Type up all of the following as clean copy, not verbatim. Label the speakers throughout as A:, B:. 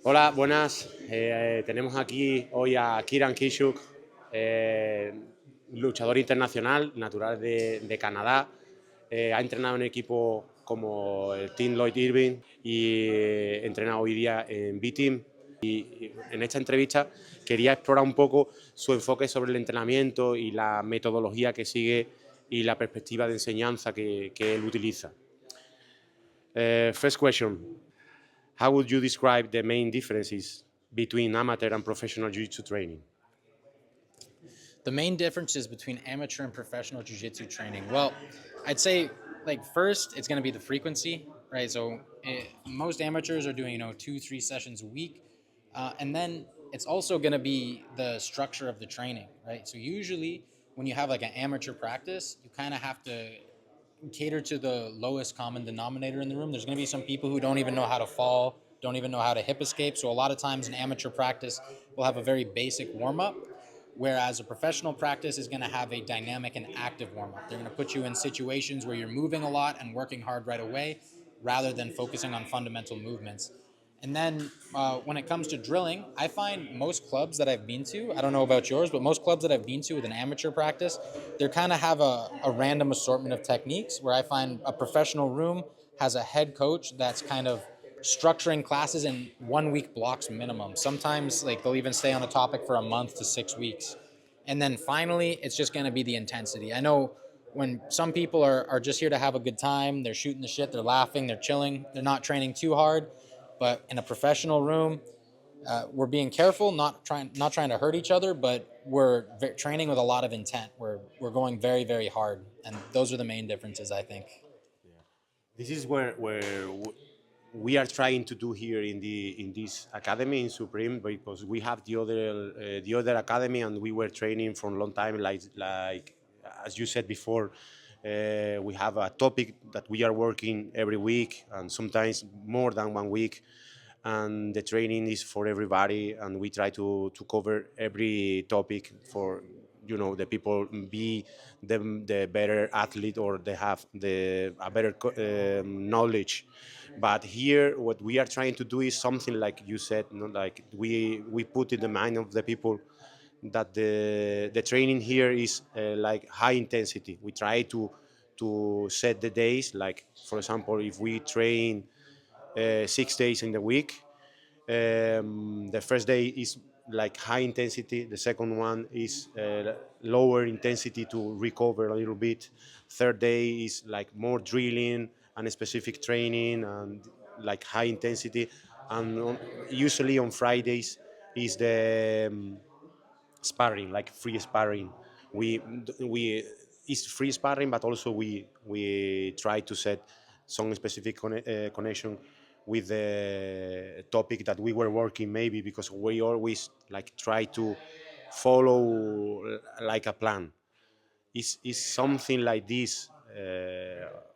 A: Hola, buenas. Tenemos aquí hoy a Kieran Kichuk, eh, luchador internacional, natural de Canadá. Ha entrenado en equipos como el Team Lloyd Irving y entrena hoy día en B-Team. Y en esta entrevista quería explorar un poco su enfoque sobre el entrenamiento y la metodología que sigue y la perspectiva de enseñanza que él utiliza. First question. How would you describe the main differences between amateur and professional jiu-jitsu training?
B: The main differences between amateur and professional jiu-jitsu training. Well, I'd say like first it's going to be the frequency, right? So most amateurs are doing 2-3 sessions a week, and then it's also going to be the structure of the training, right? So usually when you have like an amateur practice, you kind of have to cater to the lowest common denominator in the room. There's going to be some people who don't even know how to fall, don't even know how to hip escape. So a lot of times in amateur practice, we'll have a very basic warm up, whereas a professional practice is going to have a dynamic and active warm up. They're going to put you in situations where you're moving a lot and working hard right away, rather than focusing on fundamental movements. And then when it comes to drilling, I find most clubs that I've been to, I don't know about yours, but most clubs that I've been to with an amateur practice, they kind of have a random assortment of techniques, where I find a professional room has a head coach that's kind of structuring classes in 1 week blocks minimum. Sometimes like they'll even stay on a topic for a month to 6 weeks. And then finally, it's just going to be the intensity. I know when some people are just here to have a good time, they're shooting the shit, they're laughing, they're chilling, they're not training too hard. But in a professional room, we're being careful, not trying to hurt each other, but we're training with a lot of intent. We're going very very hard, and those are the main differences, I think.
A: This is where we are trying to do here in this academy in Supreme, because we have the other academy and we were training for a long time, like as you said before. We have a topic that we are working every week and sometimes more than 1 week, and the training is for everybody, and we try to cover every topic for the people be the better athlete, or they have the a better knowledge. But here what we are trying to do is something like you said, like we put in the mind of the people that the training here is like high intensity. We try to set the days, like for example, if we train 6 days in the week. The first day is like high intensity. The second one is lower intensity to recover a little bit. Third day is like more drilling and specific training and like high intensity. And usually on Fridays is the sparring, like free sparring. We it's free sparring, but also we try to set some specific connection with the topic that we were working, maybe because we always like try to follow like a plan. Is something like this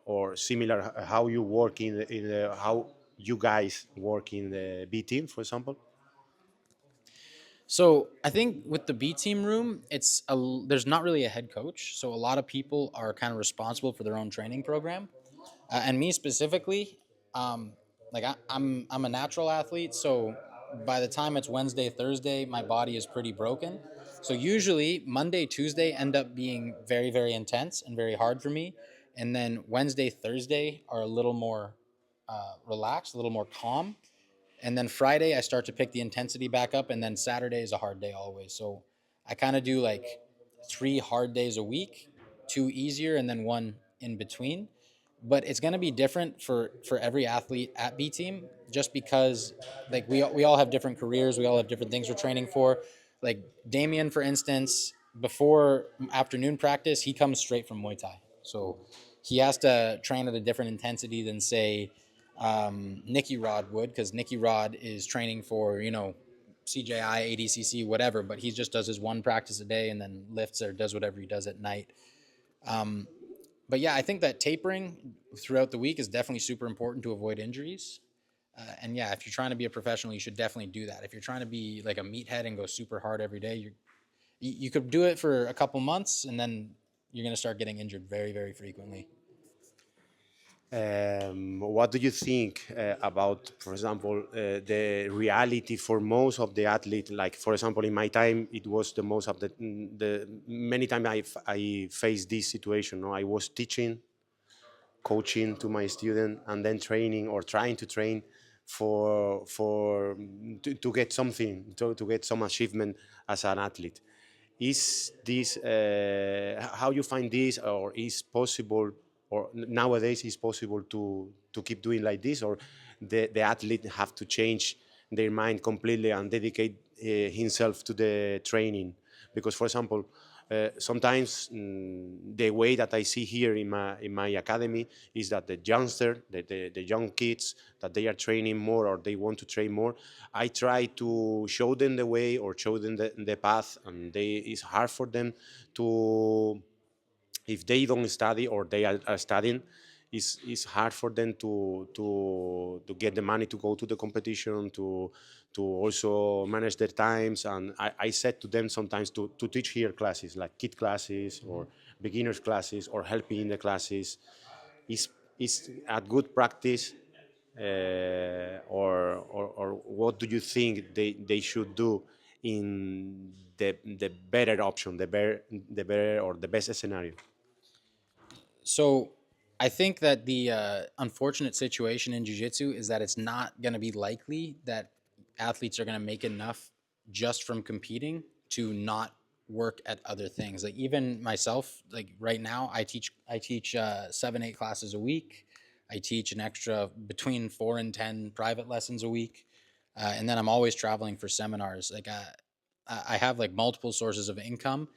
A: or similar how you work in how you guys work in the B team, for example?
B: So I think with the B team room, there's not really a head coach, so a lot of people are kind of responsible for their own training program. And me specifically, like I'm a natural athlete, so by the time it's Wednesday, Thursday, my body is pretty broken. So usually Monday, Tuesday end up being very, very intense and very hard for me, and then Wednesday, Thursday are a little more relaxed, a little more calm, and then Friday I start to pick the intensity back up, and then Saturday is a hard day always. So I kind of do like 3 hard days a week, two easier, and then one in between. But it's going to be different for every athlete at B team, just because like we all have different careers, we all have different things we're training for. Like Damien, for instance, before afternoon practice, he comes straight from Muay Thai, so he has to train at a different intensity than say Nicky Rod would, because Nicky Rod is training for CJI, ADCC, whatever, but he just does his one practice a day and then lifts or does whatever he does at night. Um, but yeah, I think that tapering throughout the week is definitely super important to avoid injuries. And yeah, if you're trying to be a professional, you should definitely do that. If you're trying to be like a meathead and go super hard every day, you could do it for a couple months, and then you're going to start getting injured very, very frequently.
A: What do you think about, for example, the reality for most of the athlete? Like, for example, in my time, it was the most of the many times I faced this situation. No? I was teaching, coaching to my student, and then training or trying to train to get something, to get some achievement as an athlete. Is this how you find this, or is possible, or nowadays is possible to keep doing like this, or the athlete have to change their mind completely and dedicate himself to the training? Because, for example, sometimes the way that I see here in my academy is that the youngster, the young kids, that they are training more or they want to train more. I try to show them the way or show them the path, and it's hard for them to, if they don't study or are studying, it's hard for them to get the money to go to the competition, to also manage their times. And I said to them sometimes to teach here classes like kid classes or beginners classes or helping in the classes is a good practice, or what do you think they should do in the better option, the better or the best scenario?
B: So I think that the unfortunate situation in jiu-jitsu is that it's not going to be likely that athletes are going to make enough just from competing to not work at other things. Like even myself, like right now, I teach 7 8 classes a week. I teach an extra between 4 and 10 private lessons a week, and then I'm always traveling for seminars. Like I have like multiple sources of income.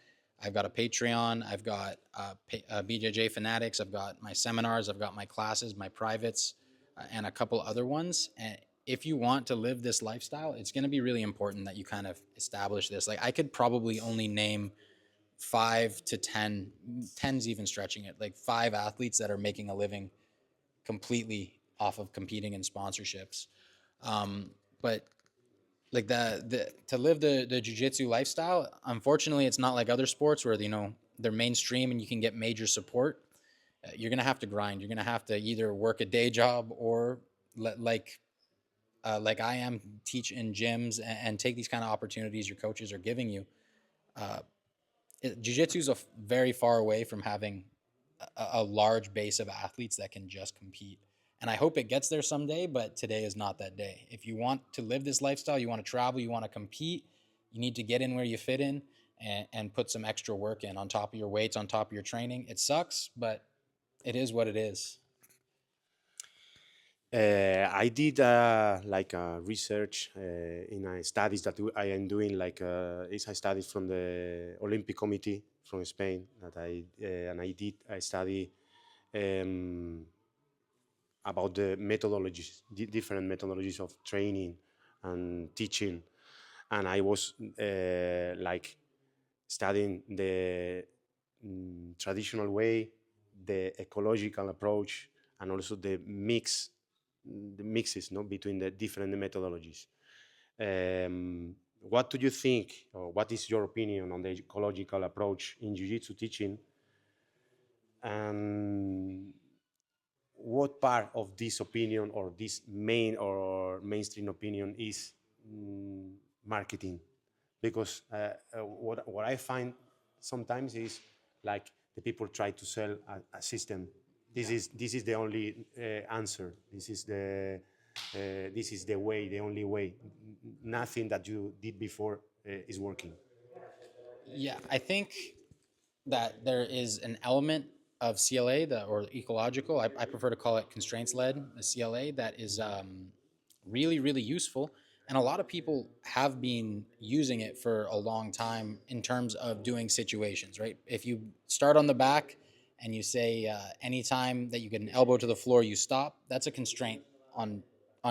B: I've got a Patreon. I've got BJJ Fanatics. I've got my seminars. I've got my classes, my privates, and a couple other ones. And if you want to live this lifestyle, it's going to be really important that you kind of establish this. Like I could probably only name 5 to 10, ten's even stretching it, like 5 athletes that are making a living completely off of competing in sponsorships. But like the to live the jiu-jitsu lifestyle, unfortunately it's not like other sports where they're mainstream and you can get major support. You're gonna have to grind. You're gonna have to either work a day job or like I am, teach in gyms and take these kind of opportunities your coaches are giving you. Jiu-jitsu is very far away from having a large base of athletes that can just compete. And I hope it gets there someday, but today is not that day. If you want to live this lifestyle, you want to travel, you want to compete, you need to get in where you fit in and put some extra work in on top of your weights, on top of your training. It sucks, but it is what it is.
A: I did like research in studies that I am doing. Like it's I studied from the Olympic Committee from Spain that I study um, about the methodologies, different methodologies of training and teaching, and I was like studying the traditional way, the ecological approach, and also the mixes, no, between the different methodologies. What do you think, or what is your opinion on the ecological approach in jiu-jitsu teaching? And what part of this opinion or this mainstream opinion is marketing? Because what I find sometimes is like the people try to sell a system. This is the only answer. This is the way, the only way. Nothing that you did before is working.
B: Yeah, I think that there is an element of CLA or ecological. I prefer to call it constraints led, the CLA, that is really, really useful. And a lot of people have been using it for a long time in terms of doing situations, right? If you start on the back and you say anytime that you get an elbow to the floor, you stop, that's a constraint on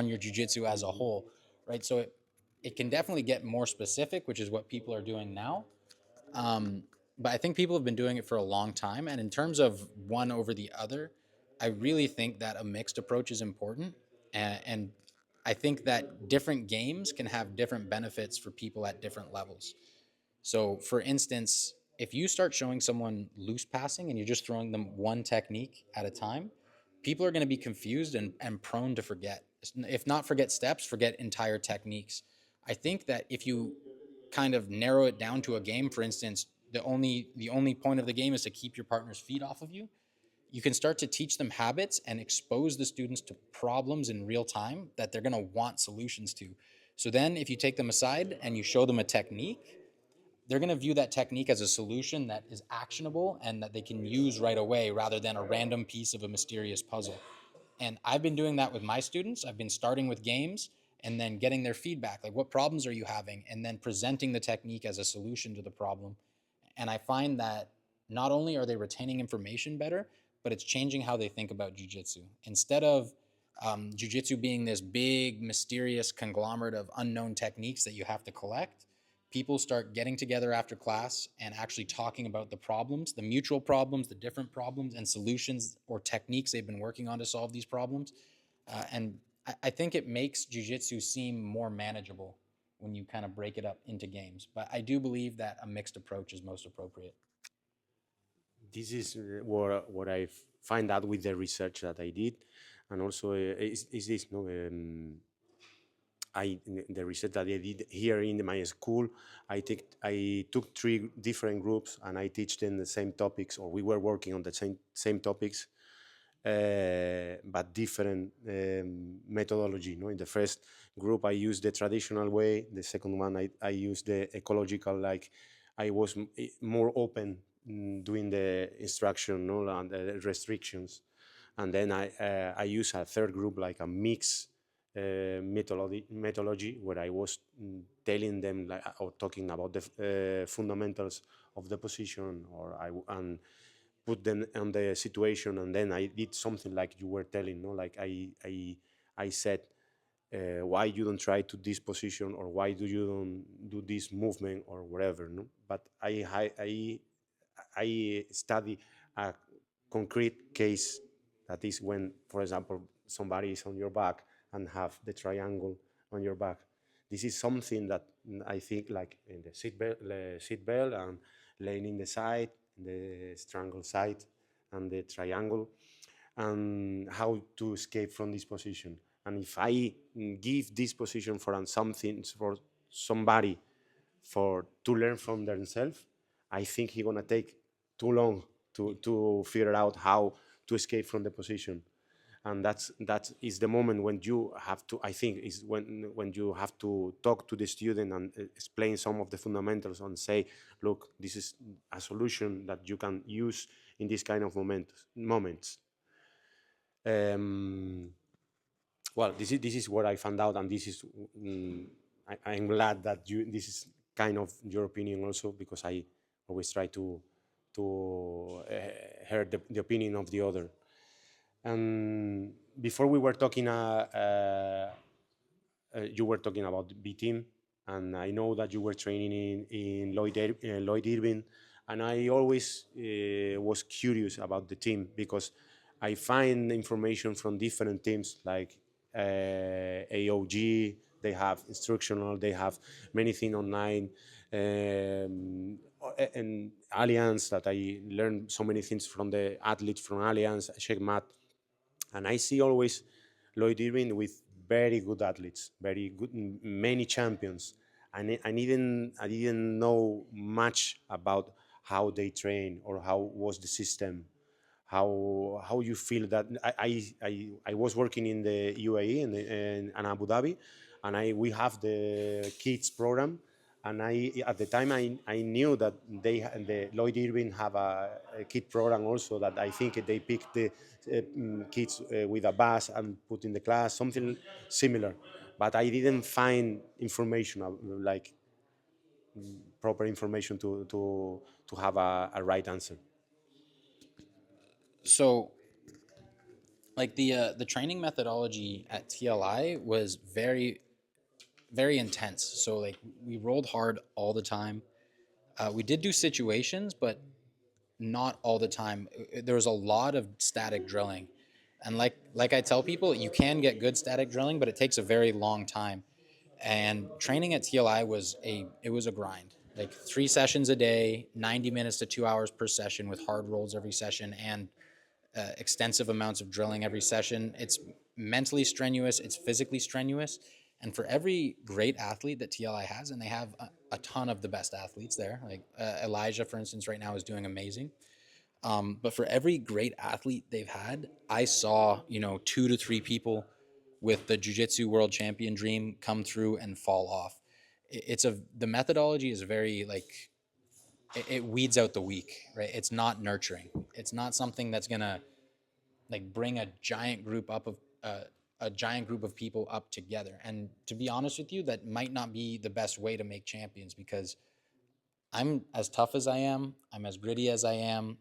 B: your jujitsu as a whole, right? So it can definitely get more specific, which is what people are doing now. Um, but I think people have been doing it for a long time. And in terms of one over the other, I really think that a mixed approach is important. And I think that different games can have different benefits for people at different levels. So, for instance, if you start showing someone loose passing and you're just throwing them one technique at a time, people are going to be confused and prone to forget. If not forget steps, forget entire techniques. I think that if you kind of narrow it down to a game, for instance, the only point of the game is to keep your partner's feet off of you. You can start to teach them habits and expose the students to problems in real time that they're going to want solutions to. So then if you take them aside and you show them a technique, they're going to view that technique as a solution that is actionable and that they can use right away rather than a random piece of a mysterious puzzle. And I've been doing that with my students. I've been starting with games and then getting their feedback, like what problems are you having, and then presenting the technique as a solution to the problem. And I find that not only are they retaining information better, but it's changing how they think about jujitsu. Instead of jujitsu being this big, mysterious conglomerate of unknown techniques that you have to collect, people start getting together after class and actually talking about the problems, the mutual problems, the different problems, and solutions or techniques they've been working on to solve these problems. And I think it makes jujitsu seem more manageable when you kind of break it up into games. But I do believe that a mixed approach is most appropriate.
A: This is what I find out with the research that I did, and also is this no. The research that I did here in my school, I took three different groups and I teach them the same topics, or we were working on the same topics, but different methodology. No, in the first group I used the traditional way. The second one I used the ecological. Like I was more open doing the instruction, no, and the restrictions, and then I use a third group like a mix methodology where I was telling them like or talking about the fundamentals of the position, or and put them on the situation, and then I did something like you were telling, no, like I said, why you don't try to this position, or why do you don't do this movement or whatever, no. But I study a concrete case, that is when, for example, somebody is on your back and have the triangle on your back. This is something that I think like in the seat belt and laying in the side, the strangle side, and the triangle, and how to escape from this position. And if I give this position for something for somebody for to learn from themselves, I think he's gonna take too long to figure out how to escape from the position. And that is the moment when you have to, I think is when you have to talk to the student and explain some of the fundamentals and say, look, this is a solution that you can use in this kind of moments. um, well, this is what I found out, and this is I'm glad that this is kind of your opinion also, because I always try to hear the opinion of the other. And before we were talking, you were talking about B team, and I know that you were training in Lloyd Irving, and I always was curious about the team, because I find information from different teams like AOG. They have instructional, they have many things online, and Alliance, that I learned so many things from the athletes from Alliance, Checkmat, and I see always Lloyd Irving with very good athletes, very good, many champions. I didn't know much about how they train or how was the system, how you feel that. I was working in the UAE and Abu Dhabi, and we have the kids program, and I at the time I knew that the Lloyd Irving have a kid program also, that I think they pick the kids with a bus and put in the class, something similar, but I didn't find information like proper information to have a right answer.
B: So, like the training methodology at TLI was very intense. So like we rolled hard all the time. We did do situations, but not all the time. There was a lot of static drilling, and like I tell people, you can get good static drilling, but it takes a very long time. And training at TLI was a grind. Like 3 sessions a day, 90 minutes to 2 hours per session with hard rolls every session, and extensive amounts of drilling every session. It's mentally strenuous, it's physically strenuous. And for every great athlete that TLI has, and they have a ton of the best athletes there, like Elijah, for instance, right now is doing amazing. But for every great athlete they've had, I saw, 2 to 3 people with the jiu-jitsu world champion dream come through and fall off. The methodology is very like it weeds out the weak, right? It's not nurturing. It's not something that's gonna like bring a giant group of people up together. And to be honest with you, that might not be the best way to make champions, because I'm as tough as I am, I'm as gritty as I am,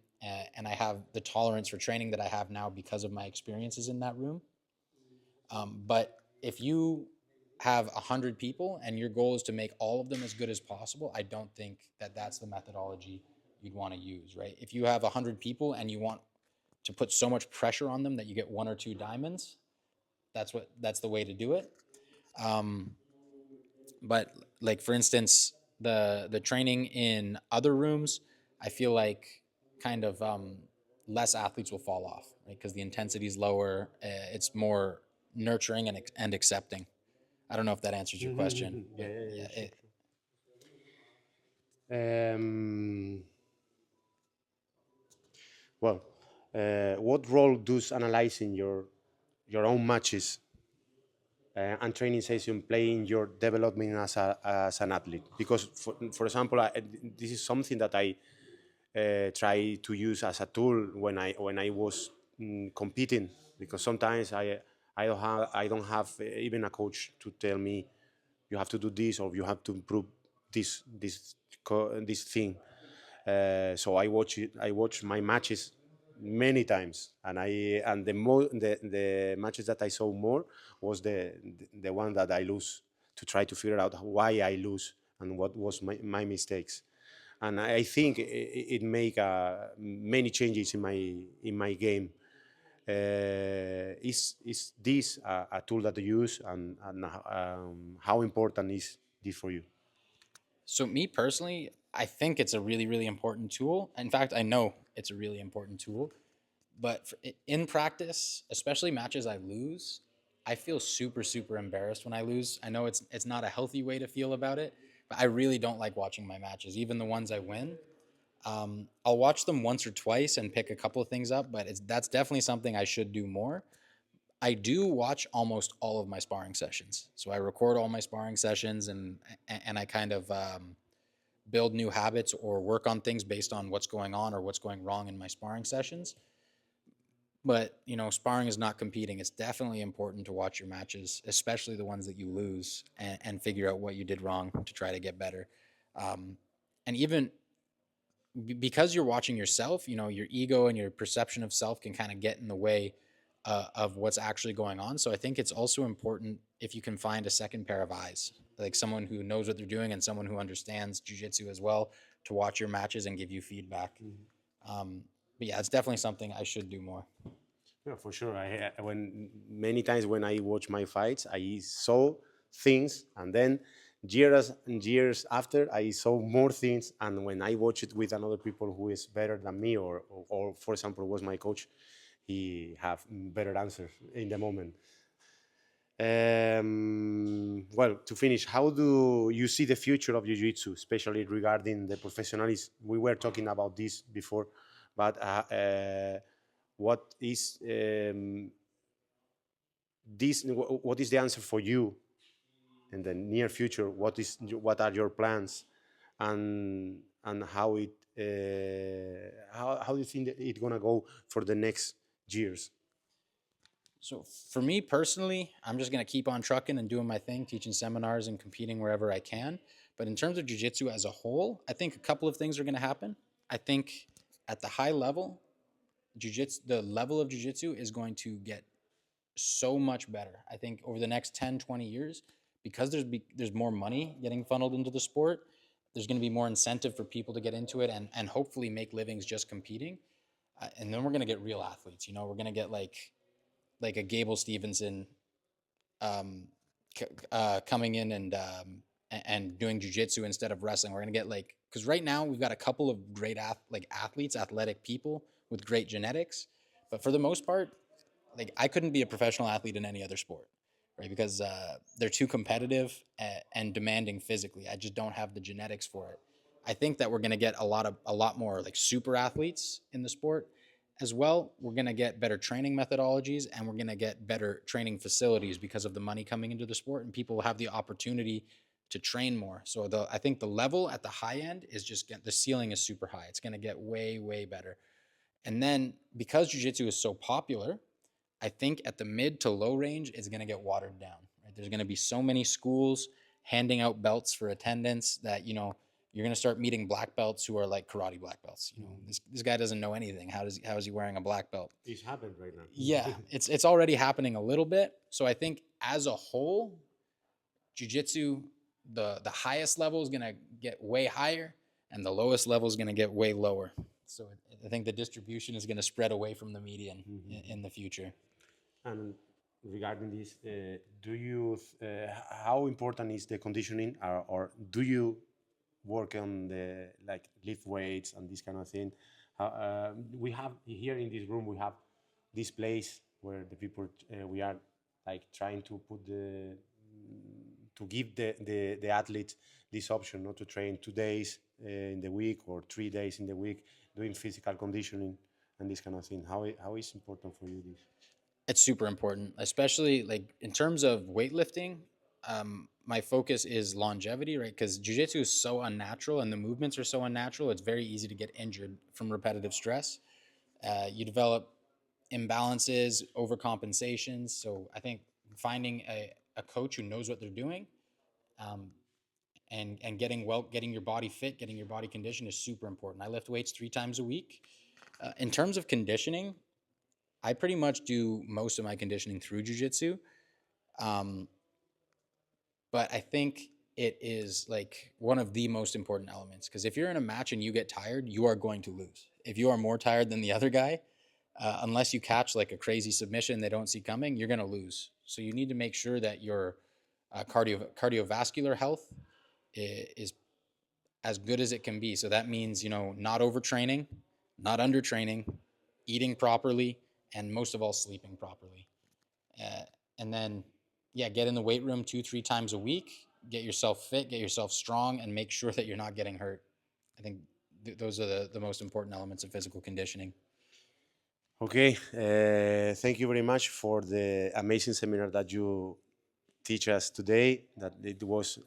B: and I have the tolerance for training that I have now because of my experiences in that room. But if you have 100 people and your goal is to make all of them as good as possible, I don't think that that's the methodology you'd want to use, right? If you have 100 people and you want to put so much pressure on them that you get 1 or 2 diamonds, that's the way to do it. Um, but like for instance, the training in other rooms, I feel like kind of less athletes will fall off, right? Because the intensity is lower. It's more nurturing and accepting. I don't know if that answers your question,
A: Yeah,
B: but
A: yeah,
B: yeah,
A: yeah, sure, sure. Well, what role does analyzing your own matches and training session play in your development as an athlete? Because, for example, this is something that I try to use as a tool when I was competing. Because sometimes I don't have even a coach to tell me you have to do this or you have to improve this thing. So I watch my matches many times, and the matches that I saw more was the one that I lose, to try to figure out why I lose and what was my mistakes. And I think it make many changes in my game. Is this a tool that you use, and how important is this for you?
B: so me personally, I think it's a really, really important tool. In fact, I know it's a really important tool. But in practice, especially matches I lose, I feel super, super embarrassed when I lose. I know it's not a healthy way to feel about it, but I really don't like watching my matches, even the ones I win. I'll watch them once or twice and pick a couple of things up, but that's definitely something I should do more. I do watch almost all of my sparring sessions, so I record all my sparring sessions, and I kind of build new habits or work on things based on what's going on or what's going wrong in my sparring sessions. But sparring is not competing. It's definitely important to watch your matches, especially the ones that you lose, and figure out what you did wrong to try to get better. And even because you're watching yourself, your ego and your perception of self can kind of get in the way of what's actually going on. So I think it's also important if you can find a second pair of eyes, like someone who knows what they're doing and someone who understands jujitsu as well, to watch your matches and give you feedback. But yeah, it's definitely something I should do more.
A: Yeah, for sure. When many times when I watch my fights, I saw things, and then years and years after, I saw more things. And when I watch it with another people who is better than me, or for example, was my coach, he have better answers in the moment. Well, to finish, how do you see the future of Jiu-Jitsu, especially regarding the professionalism? We were talking about this before, but what is what is the answer for you in the near future? What are your plans, and how do you think that it's gonna go for the next years?
B: So for me personally, I'm just going to keep on trucking and doing my thing, teaching seminars and competing wherever I can. But in terms of jiu-jitsu as a whole, I think a couple of things are going to happen. I think at the high level, the level of jiu-jitsu is going to get so much better. I think over the next 10, 20 years, because there's more money getting funneled into the sport, there's going to be more incentive for people to get into it and hopefully make livings just competing. And then we're going to get real athletes. We're going to get like a Gable Stevenson um, coming in and doing jujitsu instead of wrestling. We're gonna get because right now we've got a couple of great athletes, athletic people with great genetics, But for the most part, like I couldn't be a professional athlete in any other sport, right? Because they're too competitive and demanding physically. I just don't have the genetics for it. I think that we're going to get a lot more like super athletes in the sport as well. We're going to get better training methodologies and we're going to get better training facilities because of the money coming into the sport, and people will have the opportunity to train more. So I think the level at the high end is just the ceiling is super high. It's going to get way better. And then because jiu-jitsu is so popular, I think at the mid to low range, it's going to get watered down. Right? There's going to be so many schools handing out belts for attendance that, you know, you're going to start meeting black belts who are like karate black belts. You know, this guy doesn't know anything. How is he wearing a black belt?
A: It's happened right now.
B: Yeah, it's already happening a little bit. So I think as a whole, jiu-jitsu, the highest level is going to get way higher and the lowest level is going to get way lower. So I think the distribution is going to spread away from the median in the future.
A: And regarding this, do you how important is the conditioning, or do you work on the like lift weights and this kind of thing? We have here in this room we have this place where the people we are like trying to put the to give the athlete this option not to train 2 days in the week or 3 days in the week doing physical conditioning and this kind of thing. How is important for you this?
B: It's super important, especially like in terms of weightlifting. My focus is longevity, right? Because jujitsu is so unnatural and the movements are so unnatural. It's very easy to get injured from repetitive stress. You develop imbalances, overcompensations. So I think finding a coach who knows what they're doing, um, and getting your body fit, getting your body conditioned is super important. I lift weights 3 times a week. In terms of conditioning, I pretty much do most of my conditioning through jujitsu. Um, but I think it is like one of the most important elements because if you're in a match and you get tired, you are going to lose. If you are more tired than the other guy, unless you catch like a crazy submission they don't see coming, you're going to lose. So you need to make sure that your cardiovascular health is as good as it can be. So that means, you know, not overtraining, not undertraining, eating properly, and most of all, sleeping properly. Uh, and then, yeah, get in the weight room 2, 3 times a week, get yourself fit, get yourself strong, and make sure that you're not getting hurt. I think those are the most important elements of physical conditioning.
A: Okay, thank you very much for the amazing seminar that you teach us today. That it was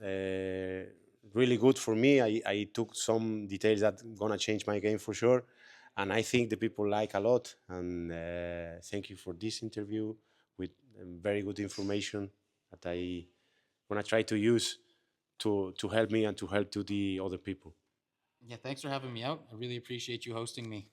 A: really good for me. I took some details that gonna change my game for sure, and I think the people like a lot. And thank you for this interview with very good information that I gonna try to use to help me and to help to the other people.
B: Yeah, thanks for having me out. I really appreciate you hosting me.